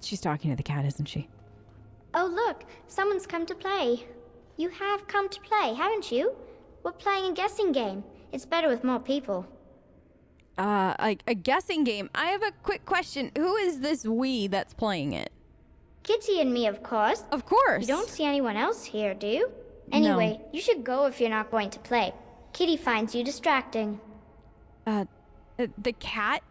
She's talking to the cat, isn't she? Oh look, someone's come to play. You have come to play, haven't you? We're playing a guessing game. It's better with more people. A guessing game. I have a quick question. Who is this we that's playing it? Kitty and me, of course. Of course. You don't see anyone else here, do you? Anyway, you should go if you're not going to play. Kitty finds you distracting. The cat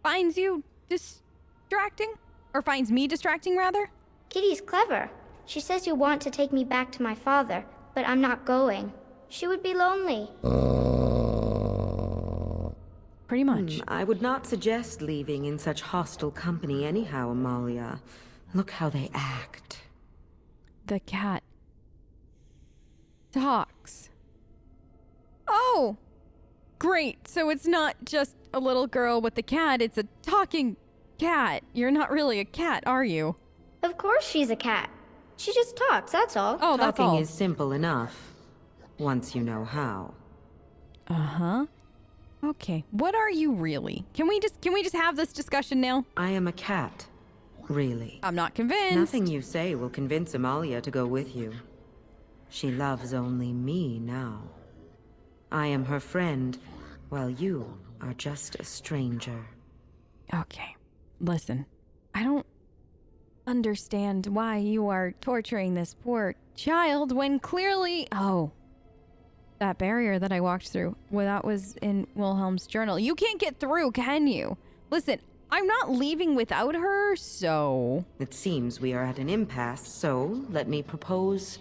finds you distracting? Or finds me distracting, rather? Kitty's clever. She says you want to take me back to my father, but I'm not going. She would be lonely. Pretty much. I would not suggest leaving in such hostile company anyhow, Amalia. Look how they act. The cat talks. Oh! Great. So it's not just a little girl with the cat, it's a talking cat. You're not really a cat, are you? Of course she's a cat. She just talks, that's all. Oh, that's all. Talking is simple enough, once you know how. Uh-huh. Okay. What are you really? Can we just have this discussion now? I am a cat, really. I'm not convinced. Nothing you say will convince Amalia to go with you. She loves only me now. I am her friend, while you are just a stranger. Okay. Listen, I don't understand why you are torturing this poor child when clearly... Oh, that barrier that I walked through, well, that was in Wilhelm's journal. You can't get through, can you? Listen, I'm not leaving without her, so... It seems we are at an impasse, so let me propose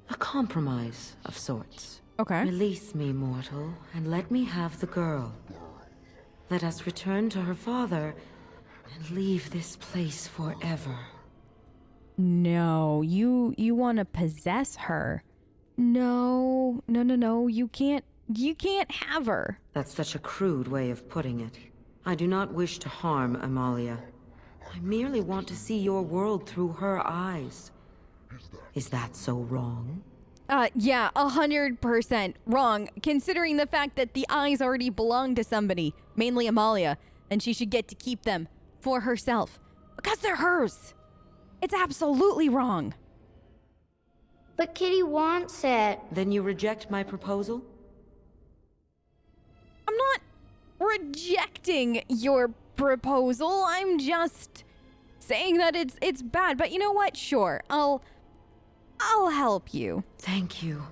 a compromise of sorts. Okay. Release me, mortal, and let me have the girl. Let us return to her father and leave this place forever. No, you want to possess her. No, you can't have her. That's such a crude way of putting it. I do not wish to harm Amalia. I merely want to see your world through her eyes. Is that so wrong? Yeah, 100% wrong, considering the fact that the eyes already belong to somebody, mainly Amalia, and she should get to keep them for herself, because they're hers. It's absolutely wrong. But Kitty wants it. Then you reject my proposal? I'm not rejecting your proposal. I'm just saying that it's bad. But you know what? Sure, I'll help you. Thank you.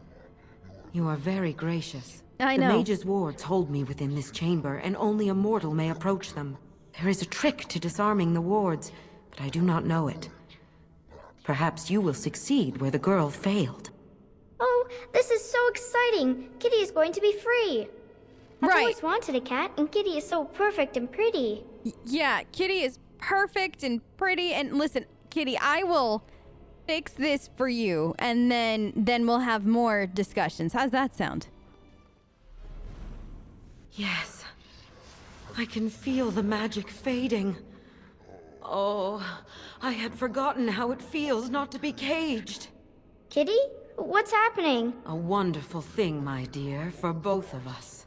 You are very gracious. I know. The mage's wards hold me within this chamber, and only a mortal may approach them. There is a trick to disarming the wards, but I do not know it. Perhaps you will succeed where the girl failed. Oh, this is so exciting. Kitty is going to be free. I've always wanted a cat, and Kitty is so perfect and pretty. Yeah, Kitty is perfect and pretty. And listen, Kitty, I will fix this for you, and then we'll have more discussions. How's that sound? Yes. I can feel the magic fading. Oh, I had forgotten how it feels not to be caged. Kitty? What's happening? A wonderful thing, my dear, for both of us.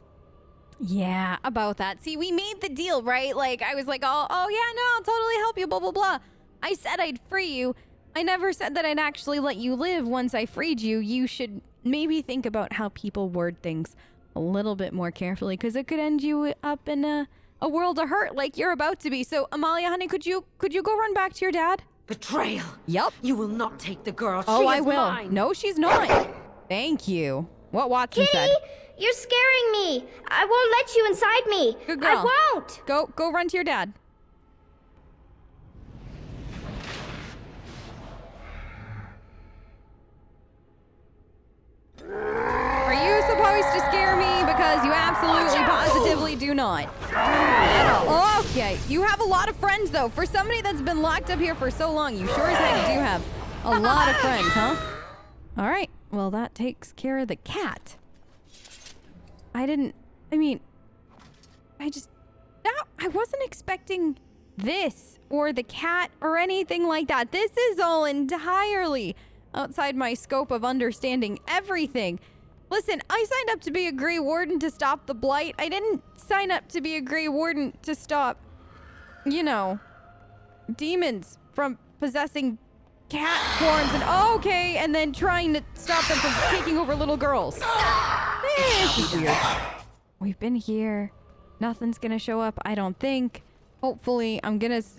Yeah, about that. See, we made the deal, right? Like, I was like, oh yeah, no, I'll totally help you, blah, blah, blah. I said I'd free you. I never said that I'd actually let you live once I freed you. You should maybe think about how people word things a little bit more carefully, because it could end you up in a world of hurt like you're about to be. So, Amalia, honey, could you go run back to your dad? Betrayal! Yep. You will not take the girl. Oh, She I is will. mine. No, she's not. Thank you. What Watson Kitty! said. You're scaring me. I won't let you inside me. Good girl. I won't. Go run to your dad. Are you supposed to scare me? Because you absolutely positively do not. Okay, you have a lot of friends though. For somebody that's been locked up here for so long, you sure as heck do have a lot of friends, huh? All right, well that takes care of the cat. I wasn't expecting this or the cat or anything like that. This is all entirely outside my scope of understanding everything. Listen, I signed up to be a Grey Warden to stop the Blight. I didn't sign up to be a Grey Warden to stop, you know, demons from possessing cat horns and then trying to stop them from taking over little girls. This is weird. We've been here. Nothing's gonna show up, I don't think. Hopefully,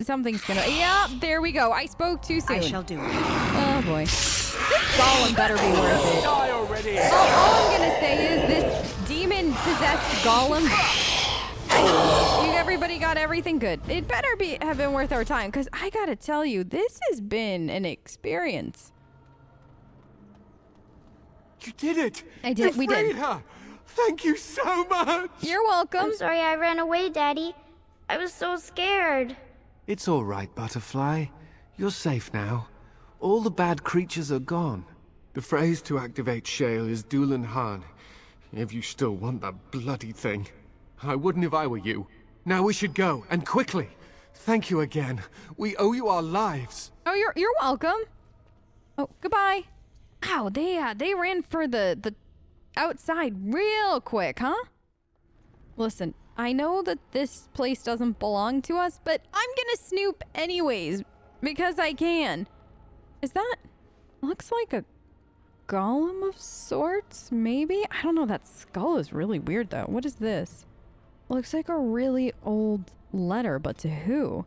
something's gonna... Yeah, there we go. I spoke too soon. I shall do it. Oh, boy. This golem better be worth it. Die already! All I'm gonna say is this demon-possessed golem... Everybody got everything good. It better have been worth our time, because I gotta tell you, this has been an experience. You did it! I did. We did. Her. Thank you so much! You're welcome. I'm sorry I ran away, Daddy. I was so scared. It's all right, Butterfly. You're safe now. All the bad creatures are gone. The phrase to activate Shale is Dulan Han. If you still want that bloody thing. I wouldn't if I were you. Now we should go, and quickly. Thank you again. We owe you our lives. Oh, you're welcome. Oh, goodbye. Ow, they ran for the outside real quick, huh? Listen, I know that this place doesn't belong to us, but I'm gonna snoop anyways, because I can. Is that... looks like a golem of sorts, maybe? I don't know, that skull is really weird though. What is this? Looks like a really old letter, but to who?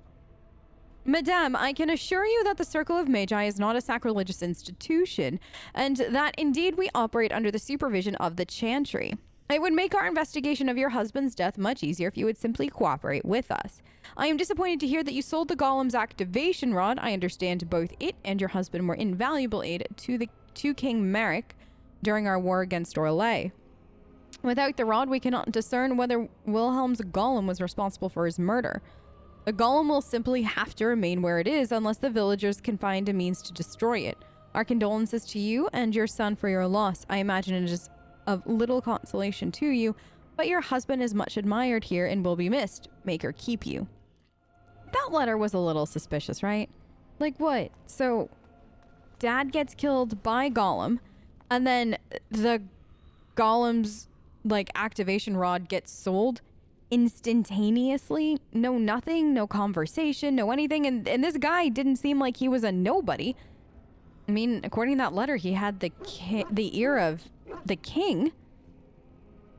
Madame, I can assure you that the Circle of Magi is not a sacrilegious institution, and that indeed we operate under the supervision of the Chantry. It would make our investigation of your husband's death much easier if you would simply cooperate with us. I am disappointed to hear that you sold the golem's activation rod. I understand both it and your husband were invaluable aid to King Merrick during our war against Orlais. Without the rod, we cannot discern whether Wilhelm's golem was responsible for his murder. The golem will simply have to remain where it is unless the villagers can find a means to destroy it. Our condolences to you and your son for your loss. I imagine it is of little consolation to you, but your husband is much admired here and will be missed. Make her keep you. That letter was a little suspicious, right? Like what? So, Dad gets killed by Golem, and then the Golem's activation rod gets sold instantaneously. No nothing, no conversation, no anything. And this guy didn't seem like he was a nobody. I mean, according to that letter, he had the ear of the king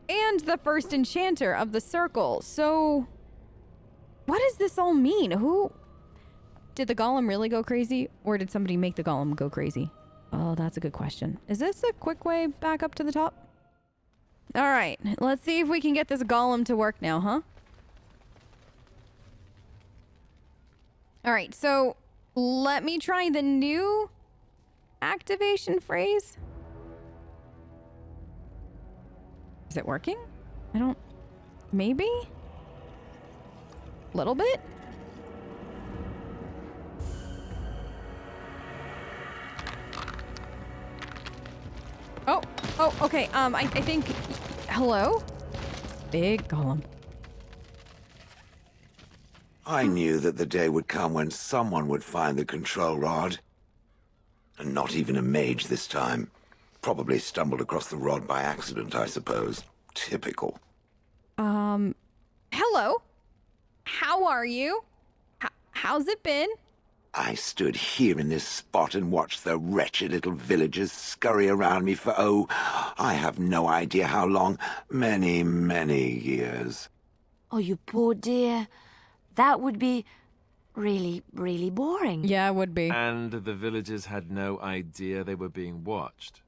and the first enchanter of the circle. So what does this all mean? Who did the golem really go crazy, or did somebody make the golem go crazy? Oh, that's a good question. Is this a quick way back up to the top? All right, let's see if we can get this golem to work now, huh? All right, so let me try the new activation phrase. Is it working? I don't... maybe? Little bit? Oh, okay, I think... hello? Big golem. I knew that the day would come when someone would find the control rod. And not even a mage this time. Probably stumbled across the rod by accident, I suppose. Typical. Hello? How are you? How's it been? I stood here in this spot and watched the wretched little villagers scurry around me for, oh, I have no idea how long. Many, many years. Oh, you poor dear. That would be really, really boring. Yeah, it would be. And the villagers had no idea they were being watched.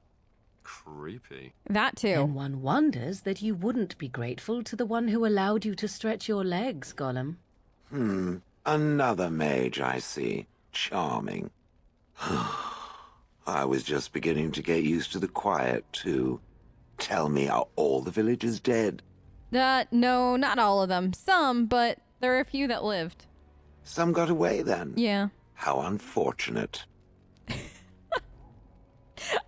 Creepy. That too. And one wonders that you wouldn't be grateful to the one who allowed you to stretch your legs, Golem. Another mage, I see. Charming. I was just beginning to get used to the quiet, too. Tell me, are all the villagers dead? No, not all of them. Some, but there are a few that lived. Some got away, then? Yeah. How unfortunate.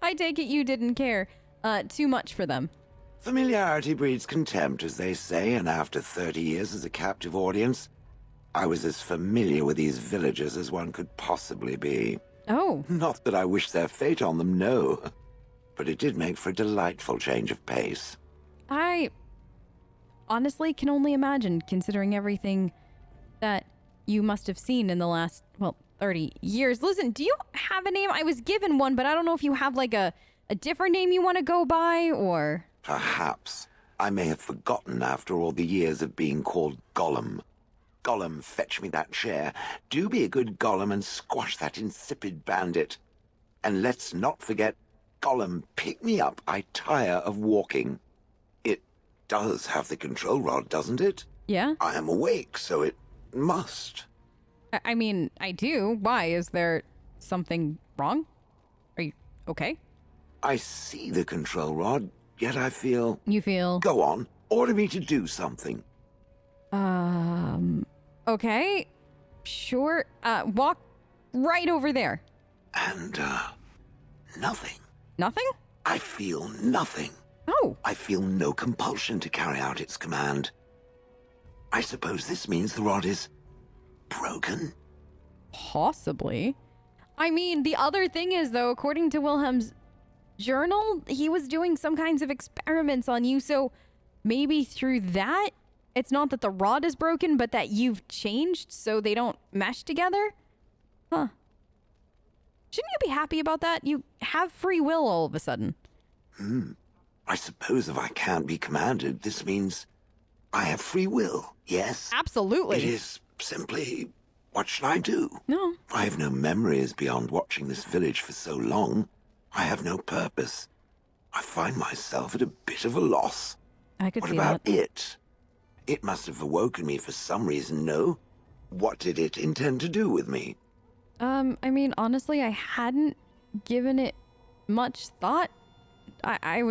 I take it you didn't care too much for them. Familiarity breeds contempt, as they say, and after 30 years as a captive audience, I was as familiar with these villagers as one could possibly be. Oh. Not that I wish their fate on them, no. But it did make for a delightful change of pace. I honestly can only imagine, considering everything that you must have seen in the last, well, 30 years. Listen, do you have a name? I was given one, but I don't know if you have like a different name you want to go by, or... Perhaps. I may have forgotten after all the years of being called Golem. Golem, fetch me that chair. Do be a good Golem and squash that insipid bandit. And let's not forget, Golem, pick me up. I tire of walking. It does have the control rod, doesn't it? Yeah? I am awake, so it must. I mean, I do. Why? Is there something wrong? Are you okay? I see the control rod, yet I feel... You feel... Go on, order me to do something. Okay. Sure. Walk right over there. And, nothing. Nothing? I feel nothing. Oh. I feel no compulsion to carry out its command. I suppose this means the rod is broken? Possibly. I mean, the other thing is, though, according to Wilhelm's journal, he was doing some kinds of experiments on you, so maybe through that, it's not that the rod is broken, but that you've changed so they don't mesh together? Huh. Shouldn't you be happy about that? You have free will all of a sudden. I suppose if I can't be commanded, this means I have free will, yes? Absolutely. It is simply, what should I do? No. I have no memories beyond watching this village for so long. I have no purpose. I find myself at a bit of a loss. I could What see about that. it? It must have awoken me for some reason, no? What did it intend to do with me? I mean, honestly, I hadn't given it much thought. I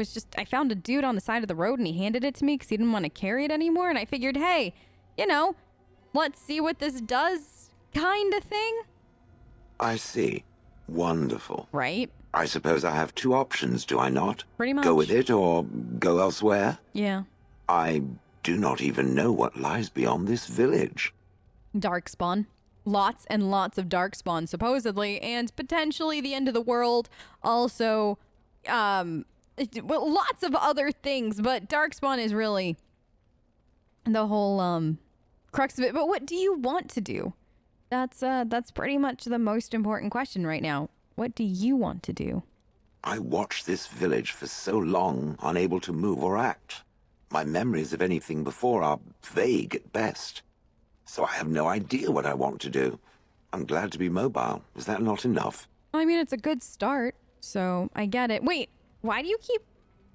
found a dude on the side of the road and he handed it to me because he didn't want to carry it anymore. And I figured, hey, you know, let's see what this does kind of thing. I see. Wonderful. Right? I suppose I have two options, do I not? Pretty much. Go with it or go elsewhere? Yeah. I do not even know what lies beyond this village. Darkspawn. Lots and lots of darkspawn, supposedly, and potentially the end of the world. Also, well, lots of other things, but darkspawn is really the whole crux of it. But what do you want to do? That's pretty much the most important question right now. What do you want to do? I watched this village for so long, unable to move or act. My memories of anything before are vague at best. So I have no idea what I want to do. I'm glad to be mobile. Is that not enough? I mean, it's a good start, so I get it. Wait, why do you keep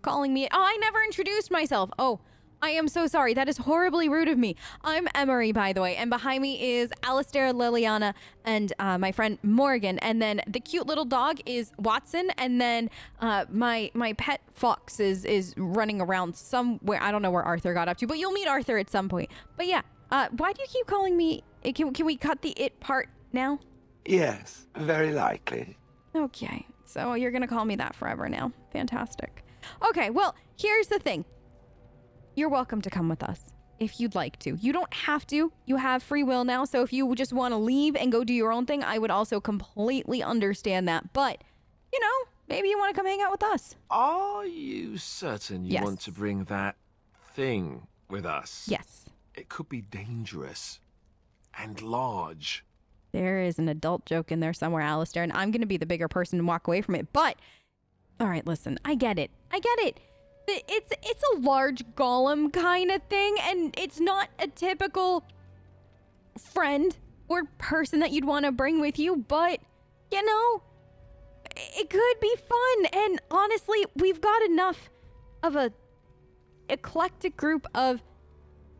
calling me? Oh, I never introduced myself. Oh, I am so sorry. That is horribly rude of me. I'm Emmery, by the way, and behind me is Alistair, Liliana, and my friend Morrigan. And then the cute little dog is Watson, and then my pet fox is running around somewhere. I don't know where Arthur got up to, but you'll meet Arthur at some point. But yeah, why do you keep calling me? Can we cut the it part now? Yes, very likely. Okay, so you're gonna call me that forever now. Fantastic. Okay, well, here's the thing. You're welcome to come with us if you'd like to. You don't have to. You have free will now, so if you just want to leave and go do your own thing, I would also completely understand that. But, you know, maybe you want to come hang out with us. Are you certain you Yes. want to bring that thing with us? Yes. It could be dangerous and large. There is an adult joke in there somewhere, Alistair, and I'm going to be the bigger person and walk away from it. But, all right, listen, I get it. It's a large golem kind of thing, and it's not a typical friend or person that you'd want to bring with you, but, you know, it could be fun. And honestly, we've got enough of a eclectic group of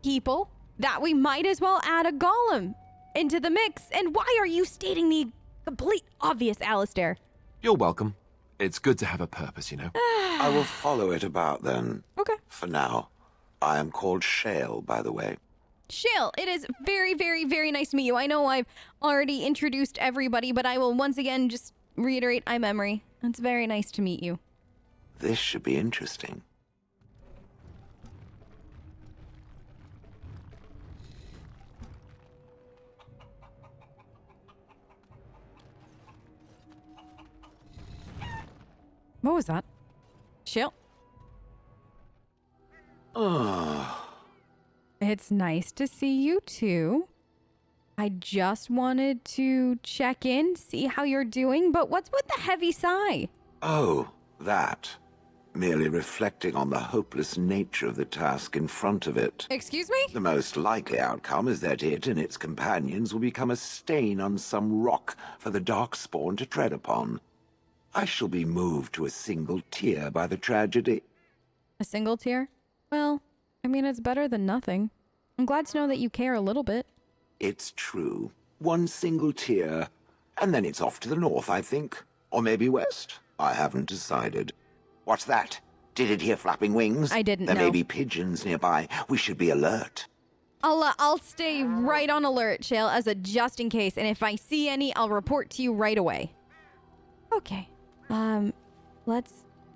people that we might as well add a golem into the mix. And why are you stating the complete obvious, Alistair? You're welcome. It's good to have a purpose, you know. I will follow it about then. Okay. For now. I am called Shale, by the way. Shale, it is very, very, very nice to meet you. I know I've already introduced everybody, but I will once again just reiterate, I'm Emmery. It's very nice to meet you. This should be interesting. What was that? Shale? Oh, It's nice to see you too. I just wanted to check in, see how you're doing, but what's with the heavy sigh? Oh, that. Merely reflecting on the hopeless nature of the task in front of it. Excuse me? The most likely outcome is that it and its companions will become a stain on some rock for the Darkspawn to tread upon. I shall be moved to a single tear by the tragedy. A single tear? Well, I mean, it's better than nothing. I'm glad to know that you care a little bit. It's true. One single tear, and then it's off to the north, I think. Or maybe west. I haven't decided. What's that? Did it hear flapping wings? I didn't There know. may be pigeons nearby. We should be alert. I'll stay right on alert, Shale, as a just in case, and if I see any, I'll report to you right away. Okay.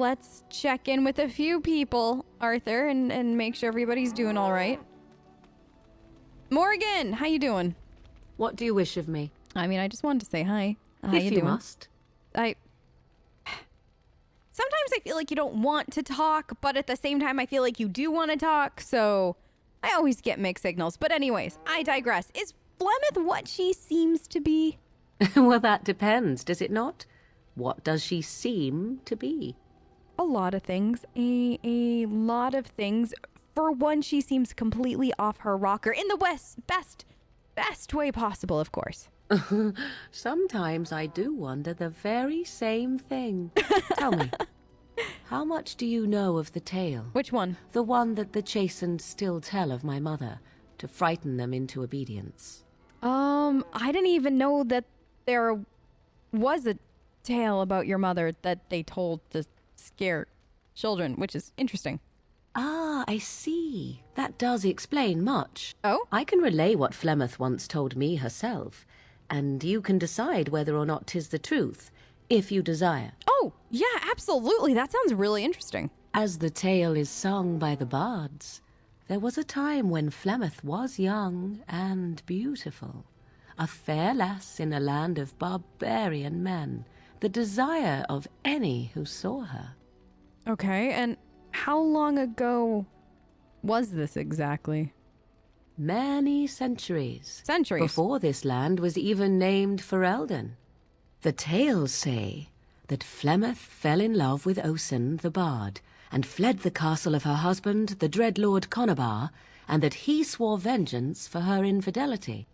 Let's check in with a few people, Arthur, and make sure everybody's doing all right. Morrigan, how you doing? What do you wish of me? I mean, I just wanted to say hi. How If you you doing? must. Sometimes I feel like you don't want to talk, but at the same time I feel like you do want to talk, so I always get mixed signals. But anyways, I digress. Is Flemeth what she seems to be? Well, that depends, does it not? What does she seem to be? A lot of things. A lot of things. For one, she seems completely off her rocker in the best way possible, of course. Sometimes I do wonder the very same thing. Tell me, how much do you know of the tale? Which one? The one that the chastened still tell of my mother, to frighten them into obedience. I didn't even know that there was a tale about your mother that they told to scare children, which is interesting. Ah, I see. That does explain much. Oh? I can relay what Flemeth once told me herself, and you can decide whether or not 'tis the truth, if you desire. Oh, yeah, absolutely. That sounds really interesting. As the tale is sung by the bards, there was a time when Flemeth was young and beautiful, a fair lass in a land of barbarian men, the desire of any who saw her. Okay, and how long ago was this exactly? Many centuries. Centuries? Before this land was even named Ferelden. The tales say that Flemeth fell in love with Osen the bard, and fled the castle of her husband, the dread Lord Conabar, and that he swore vengeance for her infidelity.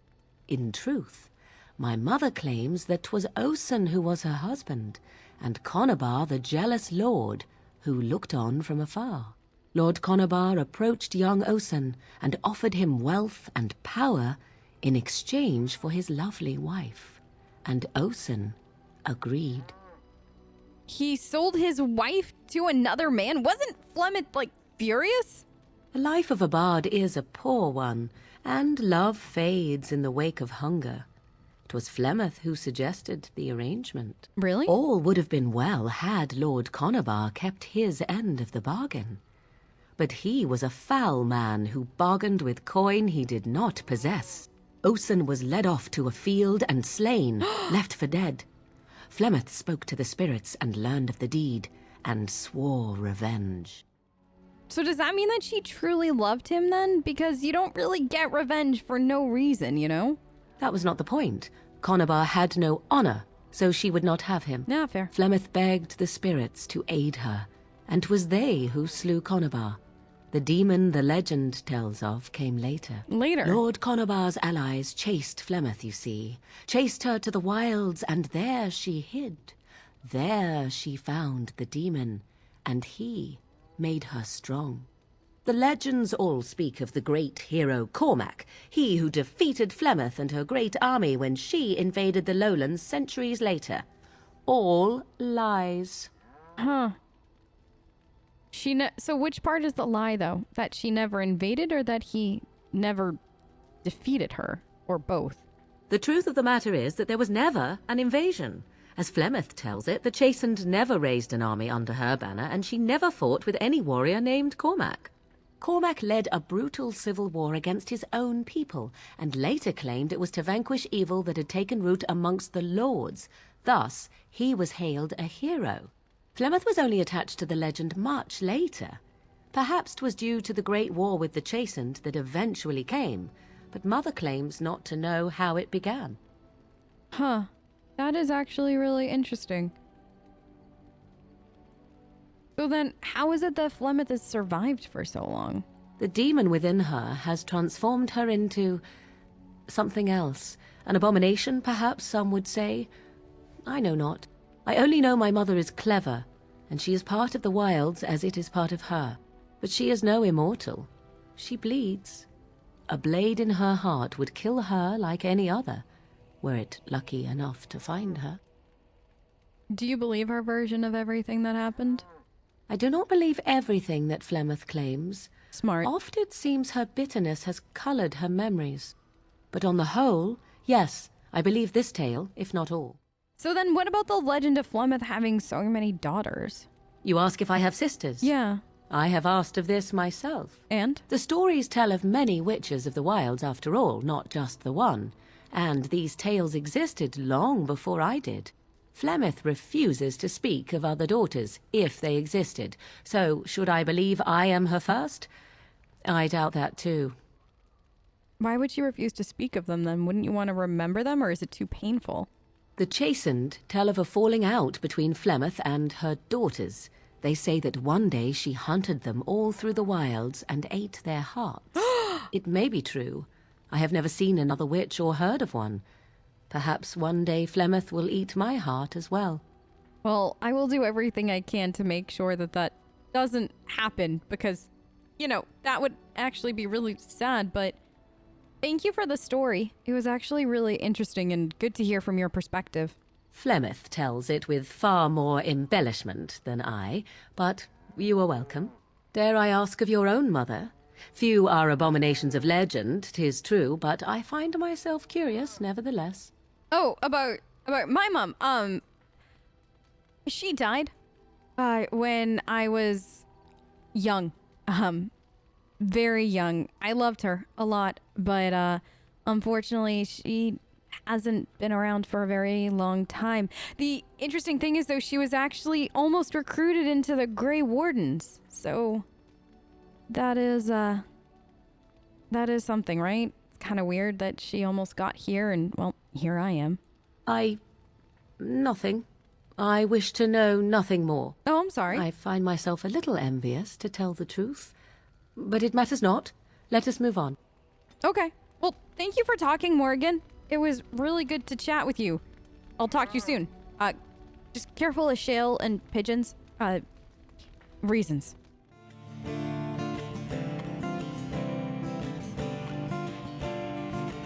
In truth, my mother claims that 'twas Osen who was her husband, and Conabar the jealous lord who looked on from afar. Lord Conabar approached young Osen and offered him wealth and power in exchange for his lovely wife, and Osen agreed. He sold his wife to another man? Wasn't Flemeth, like, furious? The life of a bard is a poor one, and love fades in the wake of hunger. 'Twas Flemeth who suggested the arrangement. Really? All would have been well had Lord Conabar kept his end of the bargain. But he was a foul man who bargained with coin he did not possess. Osen was led off to a field and slain, left for dead. Flemeth spoke to the spirits and learned of the deed, and swore revenge. So does that mean that she truly loved him then? Because you don't really get revenge for no reason, you know? That was not the point. Conabar had no honor, so she would not have him. Yeah, fair. Flemeth begged the spirits to aid her, and 'twas they who slew Conabar. The demon the legend tells of came later. Later? Lord Conabar's allies chased Flemeth, you see. Chased her to the wilds, and there she hid. There she found the demon, and he made her strong. The legends all speak of the great hero Cormac, he who defeated Flemeth and her great army when she invaded the lowlands centuries later. All lies. Huh. So which part is the lie, though? That she never invaded or that he never defeated her? Or both? The truth of the matter is that there was never an invasion. As Flemeth tells it, the Chastened never raised an army under her banner, and she never fought with any warrior named Cormac. Cormac led a brutal civil war against his own people, and later claimed it was to vanquish evil that had taken root amongst the lords. Thus, he was hailed a hero. Flemeth was only attached to the legend much later. Perhaps 'twas due to the great war with the Chastened that eventually came, but Mother claims not to know how it began. Huh. That is actually really interesting. So then, how is it that Flemeth has survived for so long? The demon within her has transformed her into something else. An abomination, perhaps some would say. I know not. I only know my mother is clever, and she is part of the wilds as it is part of her. But she is no immortal. She bleeds. A blade in her heart would kill her like any other, were it lucky enough to find her. Do you believe her version of everything that happened? I do not believe everything that Flemeth claims. Smart. Oft it seems her bitterness has colored her memories. But on the whole, yes, I believe this tale, if not all. So then what about the legend of Flemeth having so many daughters? You ask if I have sisters? Yeah. I have asked of this myself. And? The stories tell of many witches of the wilds after all, not just the one. And these tales existed long before I did. Flemeth refuses to speak of other daughters, if they existed. So, should I believe I am her first? I doubt that too. Why would she refuse to speak of them then? Wouldn't you want to remember them, or is it too painful? The Chastened tell of a falling out between Flemeth and her daughters. They say that one day she hunted them all through the wilds and ate their hearts. It may be true. I have never seen another witch or heard of one. Perhaps one day Flemeth will eat my heart as well. Well, I will do everything I can to make sure that that doesn't happen because, you know, that would actually be really sad, but thank you for the story. It was actually really interesting and good to hear from your perspective. Flemeth tells it with far more embellishment than I, but you are welcome. Dare I ask of your own mother? Few are abominations of legend, 'tis true, but I find myself curious nevertheless. Oh, about my mom. She died when I was young. Very young. I loved her a lot, but unfortunately she hasn't been around for a very long time. The interesting thing is though, she was actually almost recruited into the Grey Wardens. So that is something, right? It's kind of weird that she almost got here and, well, here I am. Nothing. I wish to know nothing more. Oh, I'm sorry. I find myself a little envious, to tell the truth. But it matters not. Let us move on. Okay. Well, thank you for talking, Morrigan. It was really good to chat with you. I'll talk to you soon. Just careful of Shale and pigeons. Reasons.